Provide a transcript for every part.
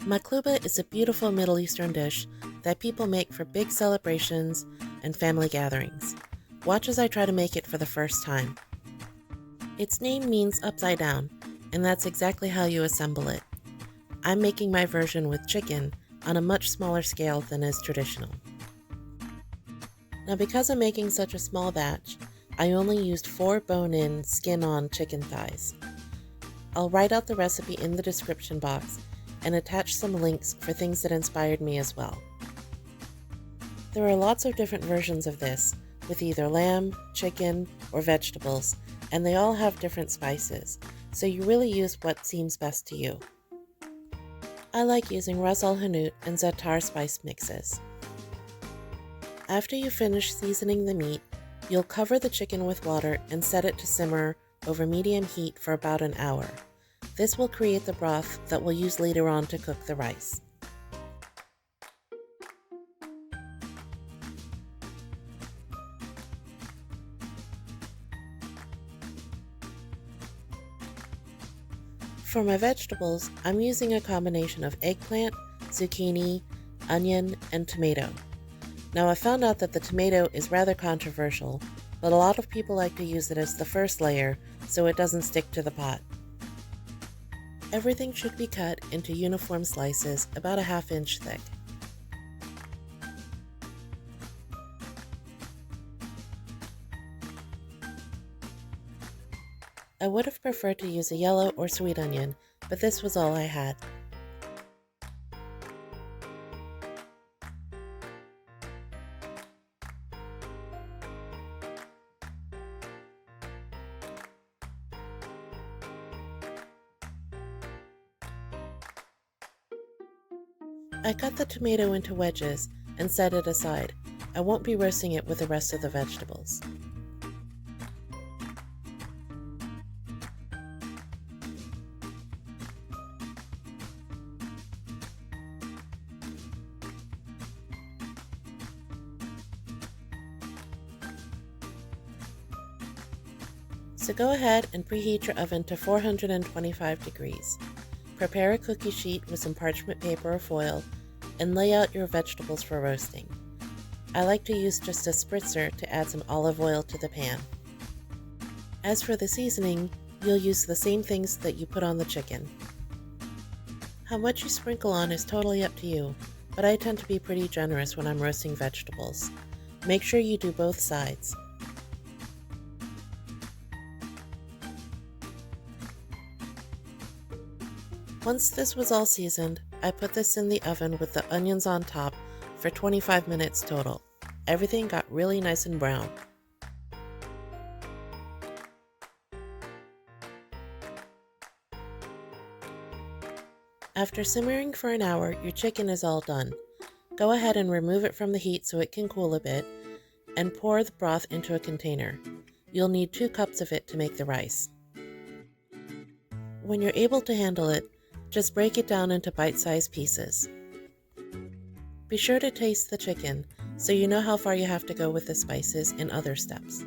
Maqluba is a beautiful Middle Eastern dish that people make for big celebrations and family gatherings. Watch as I try to make it for the first time. Its name means upside down, and that's exactly how you assemble it. I'm making my version with chicken on a much smaller scale than is traditional. Now, because I'm making such a small batch, I only used 4 bone-in, skin-on chicken thighs. I'll write out the recipe in the description box and attach some links for things that inspired me as well. There are lots of different versions of this, with either lamb, chicken, or vegetables, and they all have different spices, so you really use what seems best to you. I like using ras al hanout and zaatar spice mixes. After you finish seasoning the meat, you'll cover the chicken with water and set it to simmer over medium heat for about an hour. This will create the broth that we'll use later on to cook the rice. For my vegetables, I'm using a combination of eggplant, zucchini, onion, and tomato. Now, I found out that the tomato is rather controversial, but a lot of people like to use it as the first layer so it doesn't stick to the pot. Everything should be cut into uniform slices about a ½ inch thick. I would have preferred to use a yellow or sweet onion, but this was all I had. I cut the tomato into wedges and set it aside. I won't be roasting it with the rest of the vegetables. So go ahead and preheat your oven to 425 degrees. Prepare a cookie sheet with some parchment paper or foil and lay out your vegetables for roasting. I like to use just a spritzer to add some olive oil to the pan. As for the seasoning, you'll use the same things that you put on the chicken. How much you sprinkle on is totally up to you, but I tend to be pretty generous when I'm roasting vegetables. Make sure you do both sides. Once this was all seasoned, I put this in the oven with the onions on top for 25 minutes total. Everything got really nice and brown. After simmering for an hour, your chicken is all done. Go ahead and remove it from the heat so it can cool a bit, and pour the broth into a container. You'll need 2 cups of it to make the rice. When you're able to handle it, just break it down into bite-sized pieces. Be sure to taste the chicken so you know how far you have to go with the spices in other steps.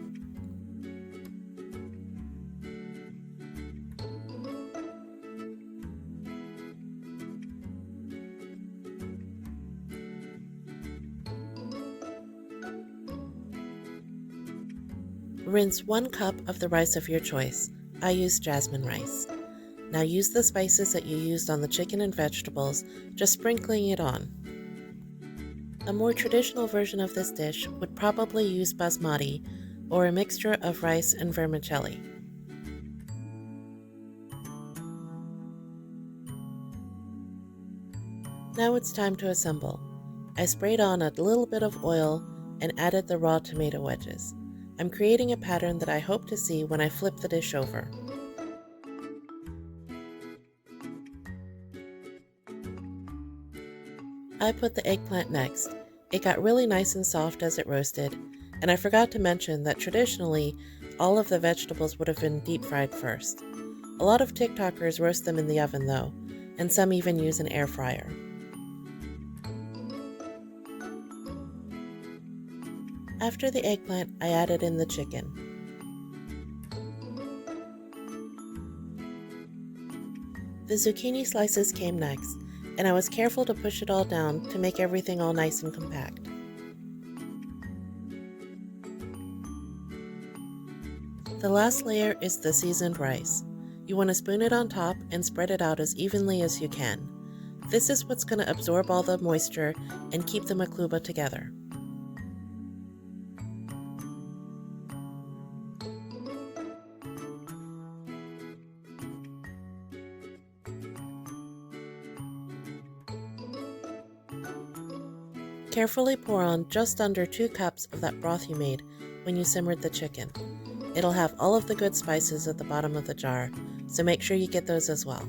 Rinse 1 cup of the rice of your choice. I use jasmine rice. Now use the spices that you used on the chicken and vegetables, just sprinkling it on. A more traditional version of this dish would probably use basmati or a mixture of rice and vermicelli. Now it's time to assemble. I sprayed on a little bit of oil and added the raw tomato wedges. I'm creating a pattern that I hope to see when I flip the dish over. I put the eggplant next. It got really nice and soft as it roasted, and I forgot to mention that traditionally, all of the vegetables would have been deep fried first. A lot of TikTokers roast them in the oven though, and some even use an air fryer. After the eggplant, I added in the chicken. The zucchini slices came next, and I was careful to push it all down to make everything all nice and compact. The last layer is the seasoned rice. You want to spoon it on top and spread it out as evenly as you can. This is what's going to absorb all the moisture and keep the maqluba together. Carefully pour on just under 2 cups of that broth you made when you simmered the chicken. It'll have all of the good spices at the bottom of the jar, so make sure you get those as well.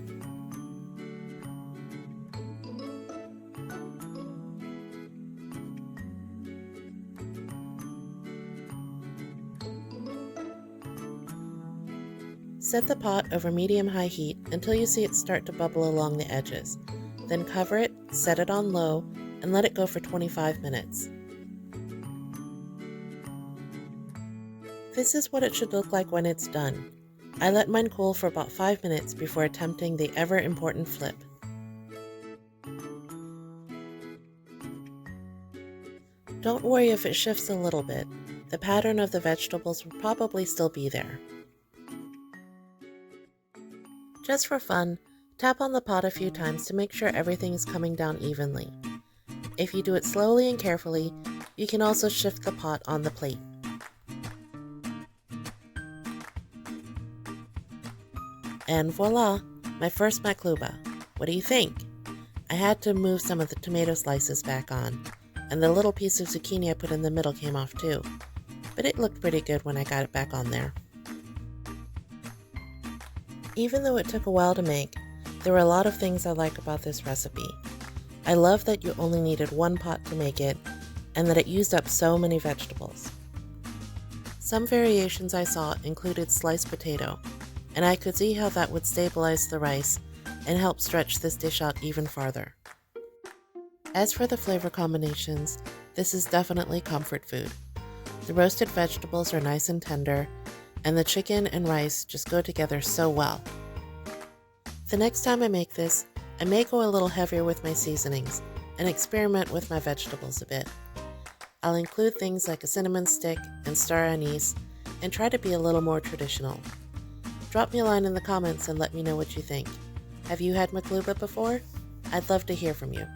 Set the pot over medium-high heat until you see it start to bubble along the edges. Then cover it, set it on low, and let it go for 25 minutes. This is what it should look like when it's done. I let mine cool for about 5 minutes before attempting the ever-important flip. Don't worry if it shifts a little bit. The pattern of the vegetables will probably still be there. Just for fun, tap on the pot a few times to make sure everything is coming down evenly. If you do it slowly and carefully, you can also shift the pot on the plate. And voila, my first maqluba. What do you think? I had to move some of the tomato slices back on, and the little piece of zucchini I put in the middle came off too, but it looked pretty good when I got it back on there. Even though it took a while to make, there were a lot of things I like about this recipe. I love that you only needed 1 pot to make it, and that it used up so many vegetables. Some variations I saw included sliced potato, and I could see how that would stabilize the rice and help stretch this dish out even farther. As for the flavor combinations, this is definitely comfort food. The roasted vegetables are nice and tender, and the chicken and rice just go together so well. The next time I make this, I may go a little heavier with my seasonings and experiment with my vegetables a bit. I'll include things like a cinnamon stick and star anise and try to be a little more traditional. Drop me a line in the comments and let me know what you think. Have you had maqluba before? I'd love to hear from you.